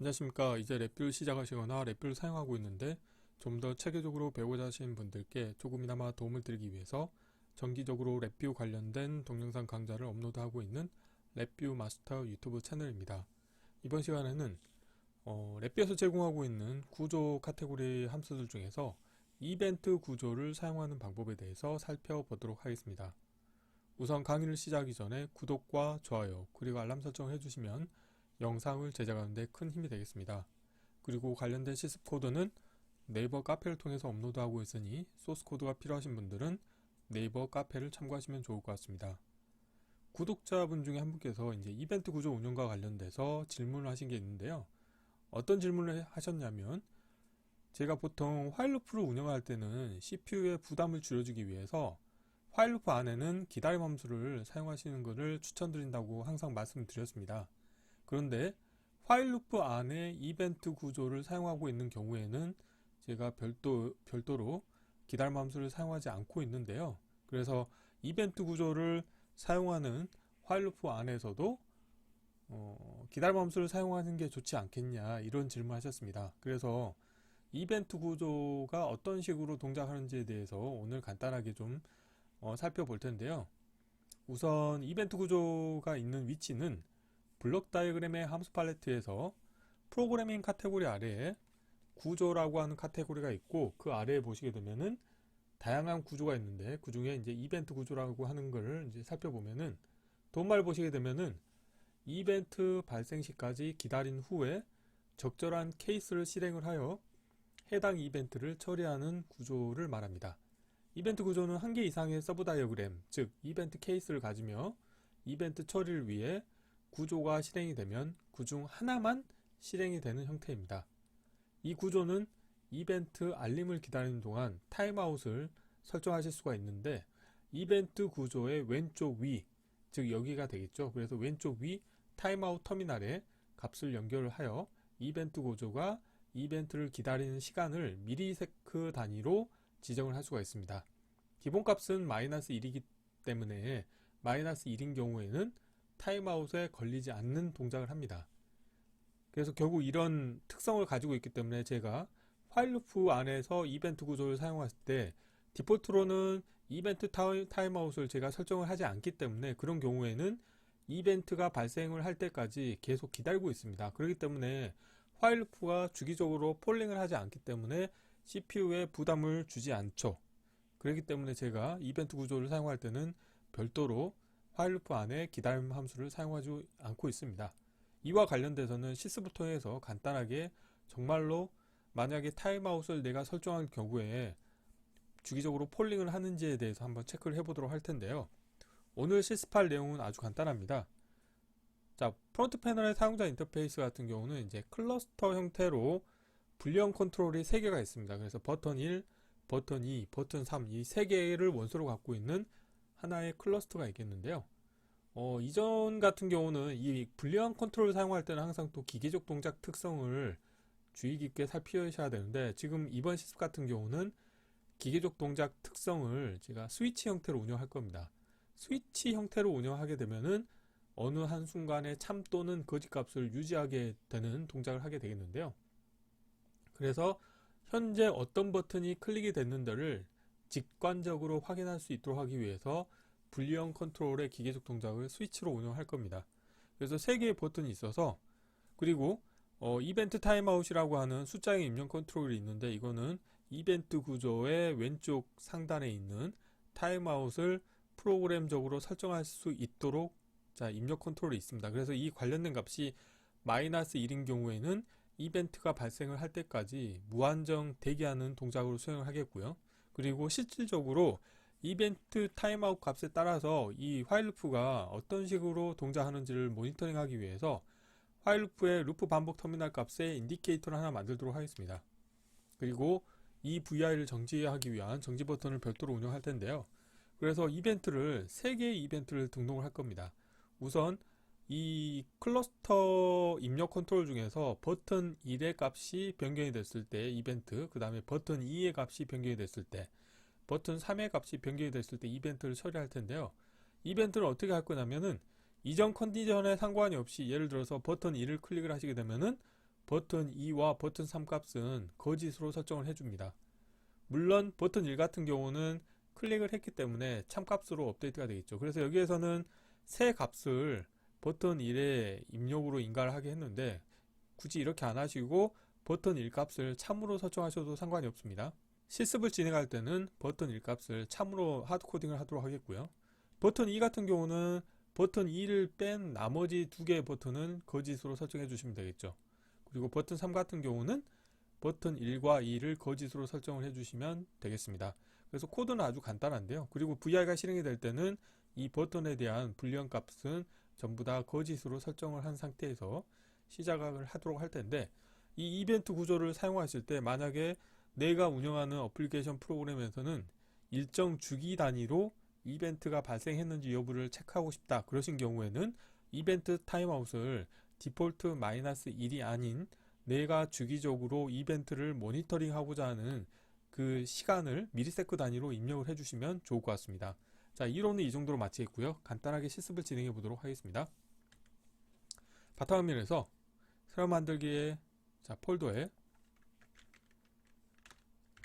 안녕하십니까. 이제 랩뷰를 시작하시거나 랩뷰를 사용하고 있는데 좀 더 체계적으로 배우고자 하시는 분들께 조금이나마 도움을 드리기 위해서 정기적으로 랩뷰 관련된 동영상 강좌를 업로드하고 있는 랩뷰 마스터 유튜브 채널입니다. 이번 시간에는 랩뷰에서 제공하고 있는 구조 카테고리 함수들 중에서 이벤트 구조를 사용하는 방법에 대해서 살펴보도록 하겠습니다. 우선 강의를 시작하기 전에 구독과 좋아요 그리고 알람 설정을 해주시면 영상을 제작하는 데 큰 힘이 되겠습니다. 그리고 관련된 실습 코드는 네이버 카페를 통해서 업로드하고 있으니 소스 코드가 필요하신 분들은 네이버 카페를 참고하시면 좋을 것 같습니다. 구독자분 중에 한 분께서 이제 이벤트 구조 운영과 관련돼서 질문을 하신 게 있는데요. 어떤 질문을 하셨냐면, 제가 보통 화일 루프를 운영할 때는 CPU의 부담을 줄여주기 위해서 화일 루프 안에는 기다림 함수를 사용하시는 것을 추천드린다고 항상 말씀드렸습니다. 그런데 화일 루프 안에 이벤트 구조를 사용하고 있는 경우에는 제가 별도로 기다림 함수를 사용하지 않고 있는데요. 그래서 이벤트 구조를 사용하는 화일 루프 안에서도 기다림 함수를 사용하는 게 좋지 않겠냐, 이런 질문을 하셨습니다. 그래서 이벤트 구조가 어떤 식으로 동작하는지에 대해서 오늘 간단하게 좀 살펴볼 텐데요. 우선 이벤트 구조가 있는 위치는 블록 다이어그램의 함수 팔레트에서 프로그래밍 카테고리 아래에 구조라고 하는 카테고리가 있고, 그 아래에 보시게 되면은 다양한 구조가 있는데 그 중에 이제 이벤트 구조라고 하는 것을 이제 살펴보면은 도움말 보시게 되면은 이벤트 발생 시까지 기다린 후에 적절한 케이스를 실행을 하여 해당 이벤트를 처리하는 구조를 말합니다. 이벤트 구조는 한 개 이상의 서브 다이어그램, 즉 이벤트 케이스를 가지며 이벤트 처리를 위해 구조가 실행이 되면 그 중 하나만 실행이 되는 형태입니다. 이 구조는 이벤트 알림을 기다리는 동안 타임아웃을 설정하실 수가 있는데, 이벤트 구조의 왼쪽 위, 즉 여기가 되겠죠. 그래서 왼쪽 위 타임아웃 터미널에 값을 연결을 하여 이벤트 구조가 이벤트를 기다리는 시간을 미리세크 단위로 지정을 할 수가 있습니다. 기본값은 -1이기 때문에 -1인 경우에는 타임아웃에 걸리지 않는 동작을 합니다. 그래서 결국 이런 특성을 가지고 있기 때문에 제가 화일 루프 안에서 이벤트 구조를 사용했을 때 디폴트로는 이벤트 타임아웃을 제가 설정을 하지 않기 때문에 그런 경우에는 이벤트가 발생을 할 때까지 계속 기다리고 있습니다. 그렇기 때문에 화일 루프가 주기적으로 폴링을 하지 않기 때문에 CPU에 부담을 주지 않죠. 그렇기 때문에 제가 이벤트 구조를 사용할 때는 별도로 화일 루프 안에 기다림 함수를 사용하지 않고 있습니다. 이와 관련돼서는 실습을 통해서 간단하게 정말로 만약에 타임아웃을 내가 설정할 경우에 주기적으로 폴링을 하는지에 대해서 한번 체크를 해보도록 할 텐데요. 오늘 실습할 내용은 아주 간단합니다. 자, 프론트 패널의 사용자 인터페이스 같은 경우는 이제 클러스터 형태로 불리형 컨트롤이 3개가 있습니다. 그래서 버튼 1, 버튼 2, 버튼 3, 이 3개를 원소로 갖고 있는 하나의 클러스터가 있겠는데요. 이전 같은 경우는 이 불리한 컨트롤을 사용할 때는 항상 또 기계적 동작 특성을 주의 깊게 살피셔야 되는데, 지금 이번 실습 같은 경우는 기계적 동작 특성을 제가 스위치 형태로 운영할 겁니다. 스위치 형태로 운영하게 되면은 어느 한순간에 참 또는 거짓 값을 유지하게 되는 동작을 하게 되겠는데요. 그래서 현재 어떤 버튼이 클릭이 됐는지를 직관적으로 확인할 수 있도록 하기 위해서 불리형 컨트롤의 기계적 동작을 스위치로 운영할 겁니다. 그래서 3개의 버튼이 있어서, 그리고 이벤트 타임아웃이라고 하는 숫자형 입력 컨트롤이 있는데, 이거는 이벤트 구조의 왼쪽 상단에 있는 타임아웃을 프로그램적으로 설정할 수 있도록 입력 컨트롤이 있습니다. 그래서 이 관련된 값이 -1인 경우에는 이벤트가 발생을 할 때까지 무한정 대기하는 동작으로 수행을 하겠고요. 그리고 실질적으로 이벤트 타임아웃 값에 따라서 이 화일 루프가 어떤 식으로 동작하는지를 모니터링하기 위해서 화일 루프의 루프 반복 터미널 값에 인디케이터를 하나 만들도록 하겠습니다. 그리고 이 VI를 정지하기 위한 정지 버튼을 별도로 운영할 텐데요. 그래서 이벤트를 3개의 이벤트를 등록을 할 겁니다. 우선 이 클러스터 입력 컨트롤 중에서 버튼 1의 값이 변경이 됐을 때 이벤트, 그 다음에 버튼 2의 값이 변경이 됐을 때, 버튼 3의 값이 변경이 됐을 때 이벤트를 처리할 텐데요. 이벤트를 어떻게 할 거냐면은 이전 컨디션에 상관이 없이, 예를 들어서 버튼 1을 클릭을 하시게 되면은 버튼 2와 버튼 3 값은 거짓으로 설정을 해줍니다. 물론 버튼 1 같은 경우는 클릭을 했기 때문에 참값으로 업데이트가 되겠죠. 그래서 여기에서는 새 값을 버튼 1에 입력으로 인가를 하게 했는데 굳이 이렇게 안 하시고 버튼 1 값을 참으로 설정하셔도 상관이 없습니다. 실습을 진행할 때는 버튼 1 값을 참으로 하드코딩을 하도록 하겠고요. 버튼 2 같은 경우는 버튼 2를 뺀 나머지 두 개의 버튼은 거짓으로 설정해 주시면 되겠죠. 그리고 버튼 3 같은 경우는 버튼 1과 2를 거짓으로 설정을 해주시면 되겠습니다. 그래서 코드는 아주 간단한데요. 그리고 VI가 실행이 될 때는 이 버튼에 대한 불리한 값은 전부 다 거짓으로 설정을 한 상태에서 시작을 하도록 할 텐데, 이 이벤트 구조를 사용하실 때 만약에 내가 운영하는 어플리케이션 프로그램에서는 일정 주기 단위로 이벤트가 발생했는지 여부를 체크하고 싶다 그러신 경우에는 이벤트 타임아웃을 디폴트 -1이 아닌 내가 주기적으로 이벤트를 모니터링 하고자 하는 그 시간을 미리세컨 단위로 입력을 해주시면 좋을 것 같습니다. 자, 이론은 이 정도로 마치겠고요. 간단하게 실습을 진행해 보도록 하겠습니다. 바탕화면에서 새로 만들기에 폴더에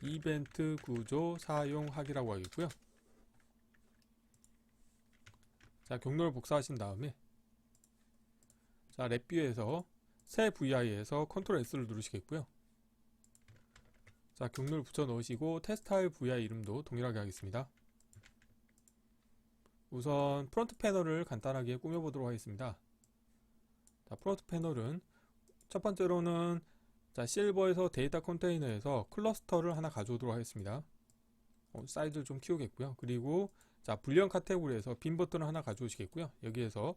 이벤트 구조 사용하기라고 하겠고요. 자, 경로를 복사하신 다음에 랩뷰에서 새 VI에서 컨트롤 S를 누르시겠고요. 자, 경로를 붙여 넣으시고 테스트할 VI 이름도 동일하게 하겠습니다. 우선 프론트 패널을 간단하게 꾸며보도록 하겠습니다. 자, 프론트 패널은 첫 번째로는 실버에서 데이터 컨테이너에서 클러스터를 하나 가져오도록 하겠습니다. 사이즈를 좀 키우겠고요. 그리고 불리언 카테고리에서 빈 버튼을 하나 가져오시겠고요. 여기에서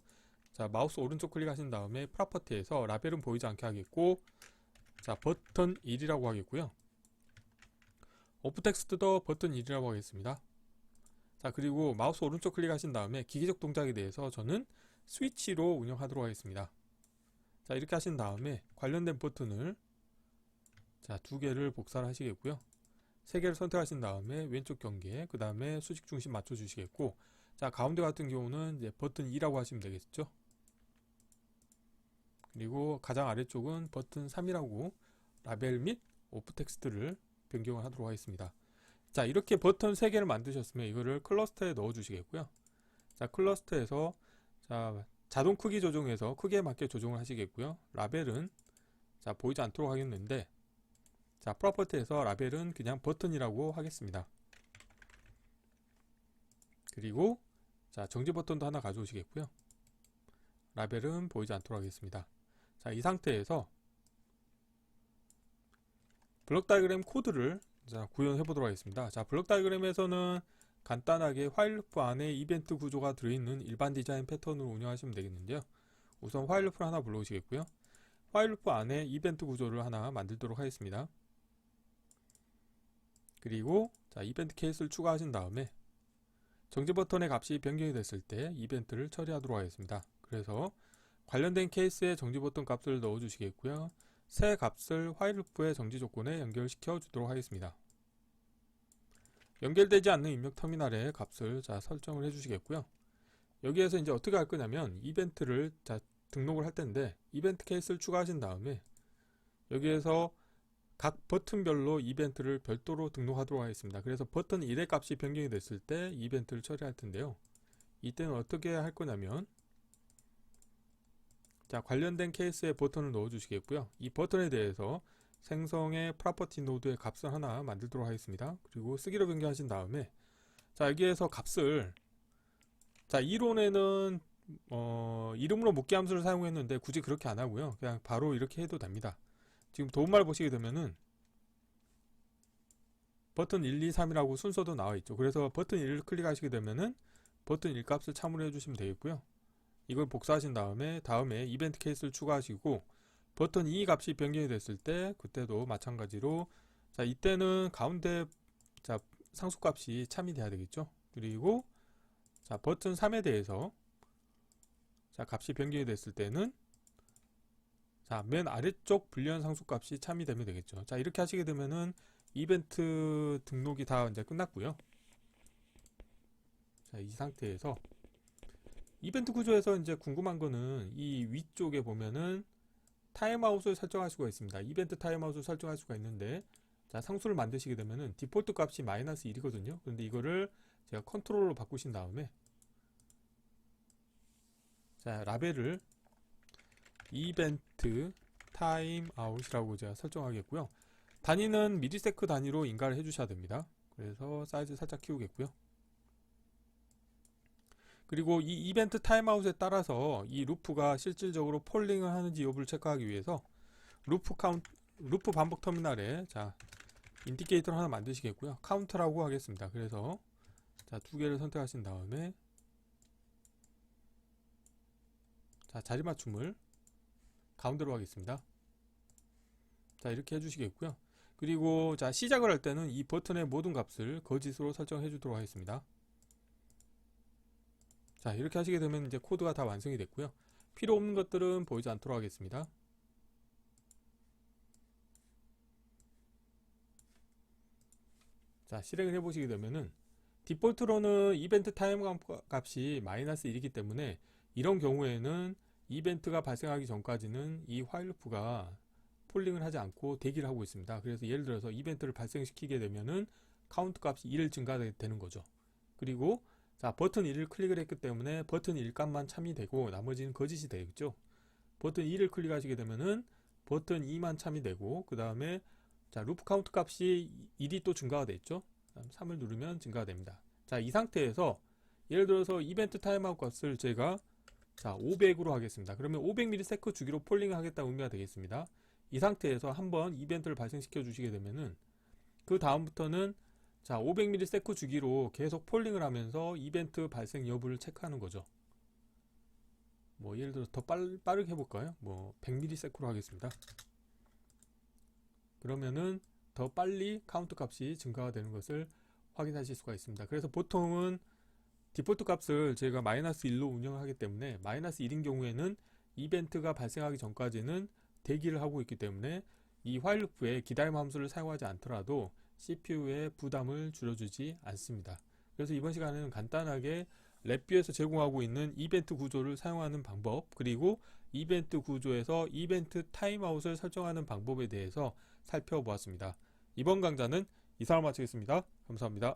마우스 오른쪽 클릭하신 다음에 프로퍼티에서 라벨은 보이지 않게 하겠고, 버튼 1이라고 하겠고요. 오프 텍스트도 버튼 1이라고 하겠습니다. 그리고 마우스 오른쪽 클릭하신 다음에 기계적 동작에 대해서 저는 스위치로 운영하도록 하겠습니다. 이렇게 하신 다음에 관련된 버튼을 두 개를 복사를 하시겠고요. 세 개를 선택하신 다음에 왼쪽 경계, 그 다음에 수직 중심 맞춰 주시겠고, 가운데 같은 경우는 이제 버튼 2라고 하시면 되겠죠. 그리고 가장 아래쪽은 버튼 3이라고 라벨 및 오프 텍스트를 변경을 하도록 하겠습니다. 이렇게 버튼 3개를 만드셨으면 이거를 클러스터에 넣어 주시겠고요. 클러스터에서 자동 크기 조정에서 크기에 맞게 조정을 하시겠고요. 라벨은 보이지 않도록 하겠는데, 프로퍼티에서 라벨은 그냥 버튼이라고 하겠습니다. 그리고 정지 버튼도 하나 가져오시겠고요. 라벨은 보이지 않도록 하겠습니다. 이 상태에서 블록 다이그램 코드를 구현해 보도록 하겠습니다. 블록 다이그램에서는 간단하게 화일 루프 안에 이벤트 구조가 들어있는 일반 디자인 패턴으로 운영하시면 되겠는데요. 우선 화일 루프를 하나 불러오시겠고요. 화일 루프 안에 이벤트 구조를 하나 만들도록 하겠습니다. 그리고 이벤트 케이스를 추가하신 다음에 정지 버튼의 값이 변경이 됐을 때 이벤트를 처리하도록 하겠습니다. 그래서 관련된 케이스에 정지 버튼 값을 넣어 주시겠고요. 새 값을 화일 루프의 정지 조건에 연결시켜 주도록 하겠습니다. 연결되지 않는 입력 터미널의 값을 설정을 해 주시겠고요. 여기에서 이제 어떻게 할 거냐면 이벤트를 등록을 할 텐데, 이벤트 케이스를 추가하신 다음에 여기에서 각 버튼별로 이벤트를 별도로 등록하도록 하겠습니다. 그래서 버튼 1의 값이 변경이 됐을 때 이벤트를 처리할 텐데요. 이때는 어떻게 할 거냐면 관련된 케이스에 버튼을 넣어 주시겠고요. 이 버튼에 대해서 생성의 프로퍼티 노드의 값을 하나 만들도록 하겠습니다. 그리고 쓰기로 변경하신 다음에 여기에서 값을 이론에는 이름으로 묶기 함수를 사용했는데 굳이 그렇게 안 하고요. 그냥 바로 이렇게 해도 됩니다. 지금 도움말 보시게 되면은 버튼 1, 2, 3이라고 순서도 나와 있죠. 그래서 버튼 1을 클릭하시게 되면은 버튼 1 값을 참으로 해주시면 되겠고요. 이걸 복사하신 다음에 이벤트 케이스를 추가하시고 버튼 2 값이 변경이 됐을 때 그때도 마찬가지로 이때는 가운데 상수값이 참이 돼야 되겠죠. 그리고 버튼 3에 대해서 값이 변경이 됐을 때는 맨 아래쪽 불리한 상수값이 참이 되면 되겠죠. 이렇게 하시게 되면은 이벤트 등록이 다 이제 끝났고요. 이 상태에서 이벤트 구조에서 이제 궁금한 거는 이 위쪽에 보면은 타임아웃을 설정할 수가 있습니다. 이벤트 타임아웃을 설정할 수가 있는데, 자, 상수를 만드시게 되면은 디폴트 값이 -1이거든요. 그런데 이거를 제가 컨트롤로 바꾸신 다음에, 자, 라벨을 이벤트 타임아웃이라고 제가 설정하겠고요. 단위는 미리세크 단위로 인가를 해주셔야 됩니다. 그래서 사이즈 살짝 키우겠고요. 그리고 이 이벤트 타임아웃에 따라서 이 루프가 실질적으로 폴링을 하는지 여부를 체크하기 위해서 루프 반복 터미널에 자 인디케이터를 하나 만드시겠고요. 카운트라고 하겠습니다. 그래서 자, 두 개를 선택하신 다음에 자, 자리 맞춤을 가운데로 하겠습니다. 자, 이렇게 해주시겠고요. 그리고 자, 시작을 할 때는 이 버튼의 모든 값을 거짓으로 설정해 주도록 하겠습니다. 자, 이렇게 하시게 되면 이제 코드가 다 완성이 됐고요. 필요 없는 것들은 보이지 않도록 하겠습니다. 자, 실행을 해보시게 되면은 디폴트로는 이벤트 타임 값이 -1이기 때문에 이런 경우에는 이벤트가 발생하기 전까지는 이 화일 루프가 폴링을 하지 않고 대기를 하고 있습니다. 그래서 예를 들어서 이벤트를 발생시키게 되면은 카운트 값이 1 증가되는 거죠. 그리고 자, 버튼 1을 클릭을 했기 때문에 버튼 1 값만 참이 되고 나머지는 거짓이 되겠죠. 버튼 2를 클릭하시게 되면은 버튼 2만 참이 되고, 그 다음에 자, 루프 카운트 값이 1이 또 증가가 됐죠. 3을 누르면 증가가 됩니다. 자, 이 상태에서 예를 들어서 이벤트 타임아웃 값을 제가 자, 500으로 하겠습니다. 그러면 500ms 주기로 폴링을 하겠다는 의미가 되겠습니다. 이 상태에서 한번 이벤트를 발생시켜 주시게 되면은 그 다음부터는 자, 500ms 주기로 계속 폴링을 하면서 이벤트 발생 여부를 체크하는 거죠. 뭐 예를 들어서 더 빠르게 해볼까요? 뭐 100ms로 하겠습니다. 그러면은 더 빨리 카운트 값이 증가가 되는 것을 확인하실 수가 있습니다. 그래서 보통은 디폴트 값을 제가 -1로 운영을 하기 때문에 -1인 경우에는 이벤트가 발생하기 전까지는 대기를 하고 있기 때문에 이 화일 루프에 기다림 함수를 사용하지 않더라도 CPU의 부담을 줄여주지 않습니다. 그래서 이번 시간에는 간단하게 랩뷰에서 제공하고 있는 이벤트 구조를 사용하는 방법, 그리고 이벤트 구조에서 이벤트 타임아웃을 설정하는 방법에 대해서 살펴보았습니다. 이번 강좌는 이상으로 마치겠습니다. 감사합니다.